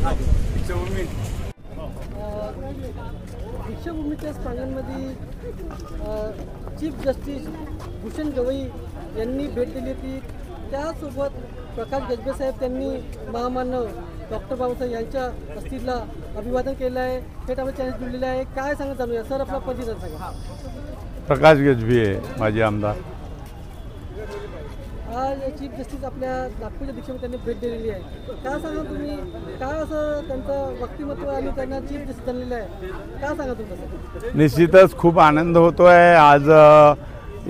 Deekshabhoomi दीक्षाभूमीच्या प्रांगणामध्ये chief justice Bhushan Gavai यांनी भेट दिली होती। त्यासोबत प्रकाश गजबे साहेब त्यांनी महामानव डॉक्टर बाबासाहेब यांच्या अस्थिला अभिवादन केलं आहे। थेट आपल्या चॅनल जुळलेले आहे। काय सांगा जाणूया सर, आपला परिचय सांगा। प्रकाश गजबे माझे आमदार। आज चीफ जस्टिस आपल्या नागपूरच्या दीक्षेमध्ये त्यांनी भेट दिलेली आहे। काय सांगा तुम्ही, काय असं त्यांचं व्यक्तिमत्व आणि त्यांना चीफ जस्टिस बनलेलं आहे, काय सांगा तुमचं? निश्चितच खूप आनंद होतो आहे। आज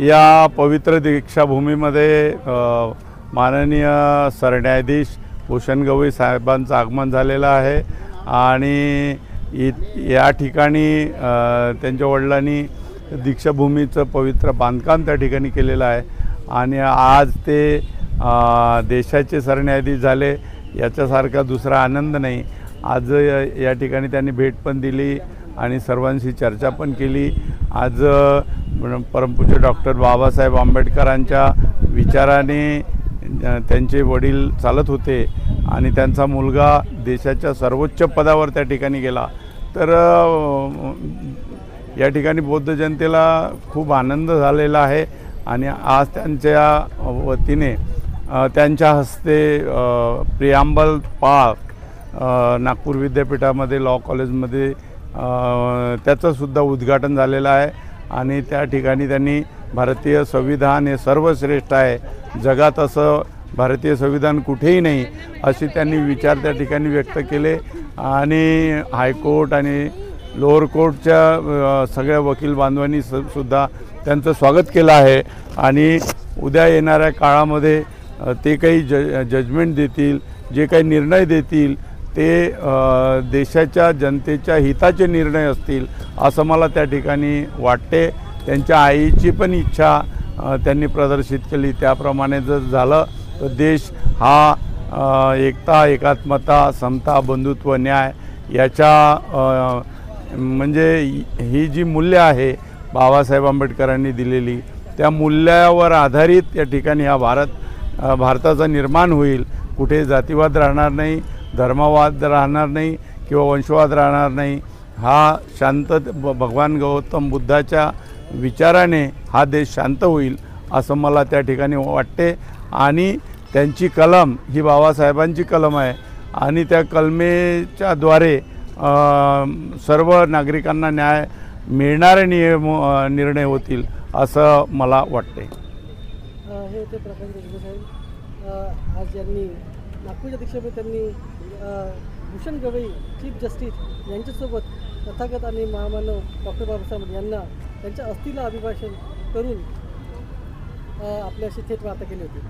या पवित्र दीक्षाभूमीमध्ये माननीय सरन्यायाधीश भूषण गवई साहेबांचं आगमन झालेलं आहे आणि या ठिकाणी त्यांच्या वडिलांनी दीक्षाभूमीचं पवित्र बांधकाम त्या ठिकाणी केलेलं आहे आणि आज ते देशाचे सरन्यायाधीश झाले याच्यासारखा दुसरा आनंद नाही। आज या ठिकाणी त्यांनी भेट पण दिली आणि सर्वांशी चर्चा पण केली। आज परमपूज्य डॉक्टर बाबासाहेब आंबेडकरांच्या विचाराने त्यांचे वडील चालत होते आणि त्यांचा मुलगा देशाच्या सर्वोच्च पदावर त्या ठिकाणी गेला, तर या ठिकाणी बौद्ध जनतेला खूप आनंद झालेला आहे आणि आज त्यांच्या वतीने त्यांच्या हस्ते प्रियांबल पार्क नागपूर विद्यापीठामध्ये लॉ कॉलेजमध्ये त्याचंसुद्धा उद्घाटन झालेलं आहे आणि त्या ठिकाणी त्यांनी भारतीय संविधान हे सर्वश्रेष्ठ आहे, जगात असं भारतीय संविधान कुठेही नाही असे त्यांनी विचार त्या ठिकाणी व्यक्त केले आणि हायकोर्ट आणि लोअर कोर्टच्या सगळ्या वकील बांधवांनी सुद्धा त्यांचं स्वागत केलं आहे आणि उद्या येणाऱ्या काळामध्ये ते काही जजमेंट देतील, जे काही निर्णय देतील ते देशाच्या जनतेच्या हिताचे निर्णय असतील असं मला त्या ठिकाणी वाटते। त्यांच्या आईची पण इच्छा त्यांनी प्रदर्शित केली, त्याप्रमाणे जर झालं तर देश हा एकता, एकात्मता, समता, बंधुत्व, न्याय याच्या म्हणजे ही जी मूल्य आहे बाबासाहेब आंबेडकरांनी दिलेली, त्या मूल्यावर आधारित या ठिकाणी हा भारताचा निर्माण होईल। कुठे जातीवाद राहणार नाही, धर्मवाद राहणार नाही किंवा वंशवाद राहणार नाही। हा शांत भगवान गौतम बुद्धाच्या विचाराने हा देश शांत होईल असं मला त्या ठिकाणी वाटते आणि त्यांची कलम ही बाबासाहेबांची कलम आहे आणि त्या कलमेच्याद्वारे सर्व नागरिकांना न्याय मिळणारे निर्णय होतील असं मला वाटते। हे होते प्रकाश गजबे साहेब। आज यांनी नागपूरच्या दीक्षेमध्ये त्यांनी भूषण गवई चीफ जस्टिस यांच्यासोबत तथागत आणि महामानव डॉक्टर बाबासाहेब यांना त्यांच्या अस्थिला अभिभाषण करून आपल्याशी थेट वार्ता केली होती।